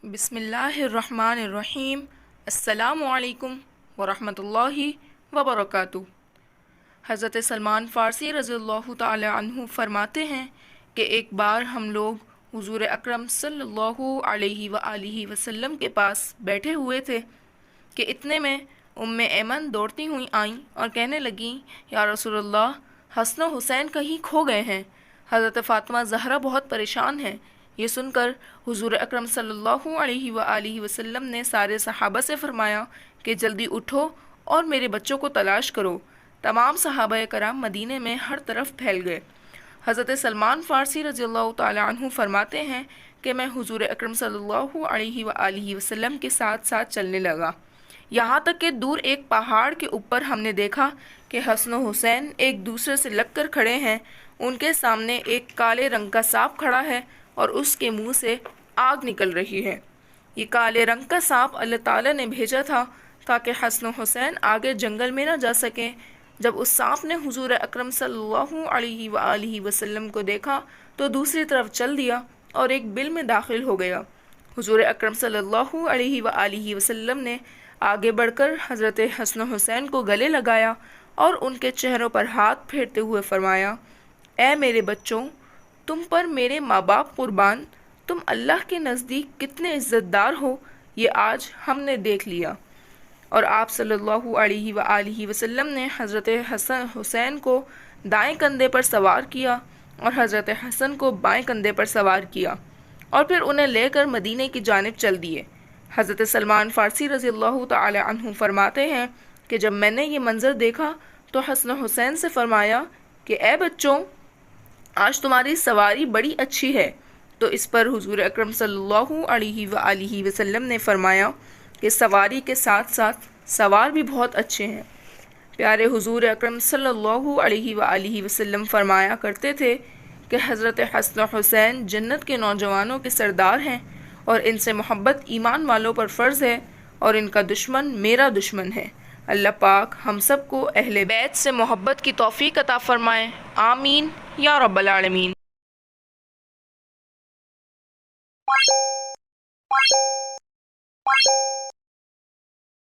بسم اللہ الرحمن الرحیم۔ السلام علیکم ورحمۃ اللہ وبرکاتہ۔ حضرت سلمان فارسی رضی اللہ تعالی عنہ فرماتے ہیں کہ ایک بار ہم لوگ حضور اکرم صلی اللہ علیہ وآلہ وسلم کے پاس بیٹھے ہوئے تھے کہ اتنے میں ایمن دوڑتی ہوئی آئیں اور کہنے لگیں، یا رسول اللہ، حسن و حسین کہیں کھو گئے ہیں۔ حضرت فاطمہ زہرا بہت پریشان ہیں۔ یہ سن کر حضور اکرم صلی اللہ علیہ وآلہ وسلم نے سارے صحابہ سے فرمایا کہ جلدی اٹھو اور میرے بچوں کو تلاش کرو۔ تمام صحابہ کرام مدینے میں ہر طرف پھیل گئے۔ حضرت سلمان فارسی رضی اللہ تعالی عنہ فرماتے ہیں کہ میں حضور اکرم صلی اللہ علیہ وآلہ وسلم کے ساتھ ساتھ چلنے لگا، یہاں تک کہ دور ایک پہاڑ کے اوپر ہم نے دیکھا کہ حسن و حسین ایک دوسرے سے لگ کر کھڑے ہیں۔ ان کے سامنے ایک کالے رنگ کا سانپ کھڑا ہے اور اس کے منہ سے آگ نکل رہی ہے۔ یہ کالے رنگ کا سانپ اللہ تعالیٰ نے بھیجا تھا تاکہ حسن و حسین آگے جنگل میں نہ جا سکیں۔ جب اس سانپ نے حضور اکرم صلی اللہ علیہ وآلہ وسلم کو دیکھا تو دوسری طرف چل دیا اور ایک بل میں داخل ہو گیا۔ حضور اکرم صلی اللہ علیہ وآلہ وسلم نے آگے بڑھ کر حضرت حسن و حسین کو گلے لگایا اور ان کے چہروں پر ہاتھ پھیرتے ہوئے فرمایا، اے میرے بچوں، تم پر میرے ماں باپ قربان، تم اللہ کے نزدیک کتنے عزت دار ہو، یہ آج ہم نے دیکھ لیا۔ اور آپ صلی اللہ علیہ وآلہ وسلم نے حضرت حسن حسین کو دائیں کندھے پر سوار کیا اور حضرت حسن کو بائیں کندھے پر سوار کیا اور پھر انہیں لے کر مدینے کی جانب چل دیے۔ حضرت سلمان فارسی رضی اللہ تعالی عنہ فرماتے ہیں کہ جب میں نے یہ منظر دیکھا تو حسن حسین سے فرمایا کہ اے بچوں، آج تمہاری سواری بڑی اچھی ہے۔ تو اس پر حضور اکرم صلی اللہ علیہ وآلہ وسلم نے فرمایا کہ سواری کے ساتھ ساتھ سوار بھی بہت اچھے ہیں۔ پیارے حضور اکرم صلی اللہ علیہ وآلہ وسلم فرمایا کرتے تھے کہ حضرت حسن و حسین جنت کے نوجوانوں کے سردار ہیں اور ان سے محبت ایمان والوں پر فرض ہے اور ان کا دشمن میرا دشمن ہے۔ اللہ پاک ہم سب کو اہل بیت سے محبت کی توفیق عطا فرمائے، آمین یا رب العالمین۔